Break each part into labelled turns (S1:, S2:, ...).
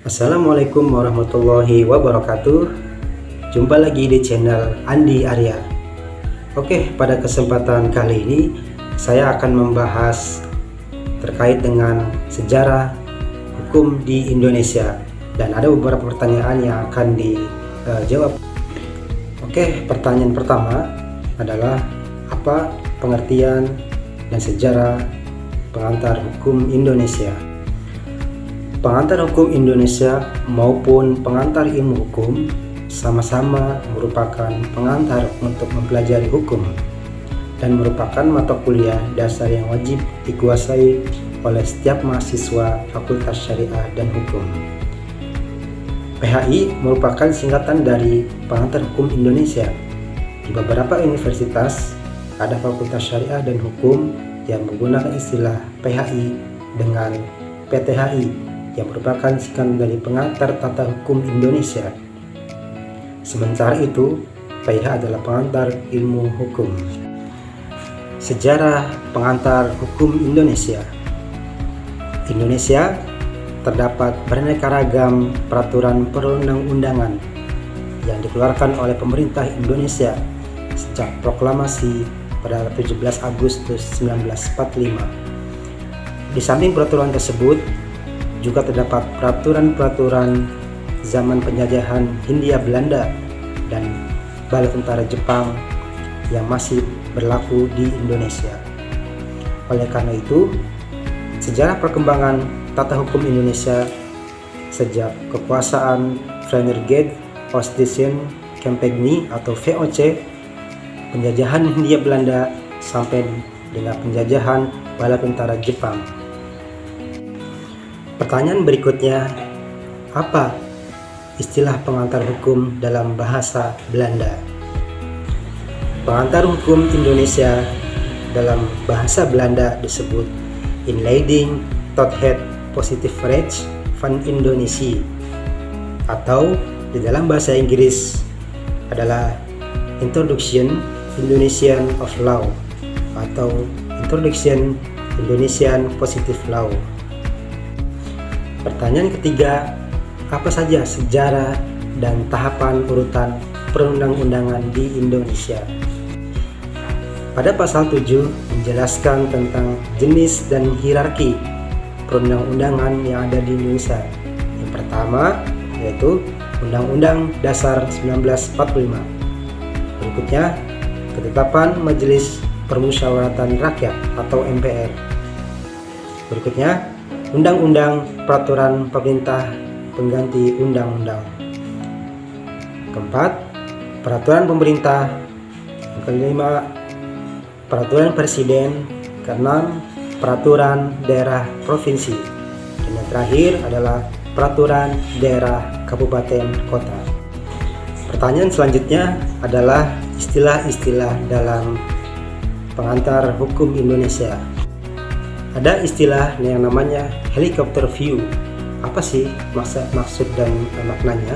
S1: Assalamualaikum warahmatullahi wabarakatuh. Jumpa lagi di channel Andi Arya. Oke, pada kesempatan kali ini saya akan membahas terkait dengan sejarah hukum di Indonesia, dan ada beberapa pertanyaan yang akan dijawab. Oke, pertanyaan pertama adalah apa pengertian dan sejarah pengantar hukum Indonesia? Pengantar hukum Indonesia maupun pengantar ilmu hukum sama-sama merupakan pengantar untuk mempelajari hukum dan merupakan mata kuliah dasar yang wajib dikuasai oleh setiap mahasiswa Fakultas Syariah dan Hukum. PHI merupakan singkatan dari Pengantar Hukum Indonesia. Di beberapa universitas ada Fakultas Syariah dan Hukum yang menggunakan istilah PHI dengan PTHI yang merupakan singkatan dari Pengantar Tata Hukum Indonesia. Sementara itu, PIH adalah pengantar ilmu hukum. Sejarah pengantar hukum Indonesia. Indonesia terdapat beraneka ragam peraturan perundang-undangan yang dikeluarkan oleh pemerintah Indonesia sejak proklamasi pada 17 Agustus 1945. Di samping peraturan tersebut, juga terdapat peraturan-peraturan zaman penjajahan Hindia Belanda dan Bala Tentara Jepang yang masih berlaku di Indonesia. Oleh karena itu, sejarah perkembangan tata hukum Indonesia sejak kekuasaan Verenigde Oostindische Compagnie atau VOC, penjajahan Hindia Belanda sampai dengan penjajahan Bala Tentara Jepang. Pertanyaan berikutnya, apa istilah pengantar hukum dalam bahasa Belanda? Pengantar hukum Indonesia dalam bahasa Belanda disebut Inleiding tot het Positief Recht van Indonesië, atau di dalam bahasa Inggris adalah Introduction Indonesian of Law atau Introduction Indonesian Positive Law. Pertanyaan ketiga, apa saja sejarah dan tahapan urutan perundang-undangan di Indonesia? Pada pasal 7 menjelaskan tentang jenis dan hierarki perundang-undangan yang ada di Indonesia. Yang pertama yaitu Undang-Undang Dasar 1945. Berikutnya, Ketetapan Majelis Permusyawaratan Rakyat atau MPR. Berikutnya, Undang-Undang Peraturan Pemerintah Pengganti Undang-Undang. Keempat, Peraturan Pemerintah. Yang kelima, Peraturan Presiden. Keenam, Peraturan Daerah Provinsi. Dan yang terakhir adalah Peraturan Daerah Kabupaten Kota. Pertanyaan selanjutnya adalah istilah-istilah dalam pengantar hukum Indonesia. Ada istilah yang namanya helicopter view. Apa sih maksud dan maknanya?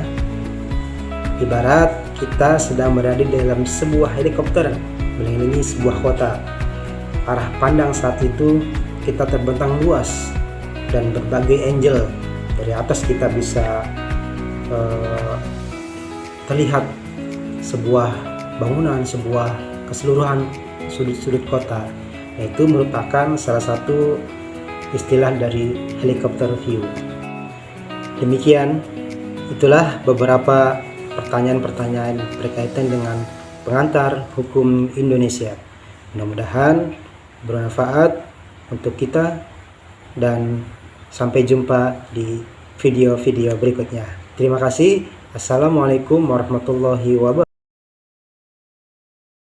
S1: Ibarat kita sedang berada di dalam sebuah helikopter mengelilingi sebuah kota. Arah pandang saat itu kita terbentang luas dan berbagai angle. Dari atas kita bisa terlihat sebuah bangunan, sebuah keseluruhan sudut-sudut kota. Itu merupakan salah satu istilah dari helicopter view. Demikian, itulah beberapa pertanyaan-pertanyaan berkaitan dengan pengantar hukum Indonesia. Mudah-mudahan bermanfaat untuk kita dan sampai jumpa di video-video berikutnya. Terima kasih. Assalamualaikum warahmatullahi wabarakatuh.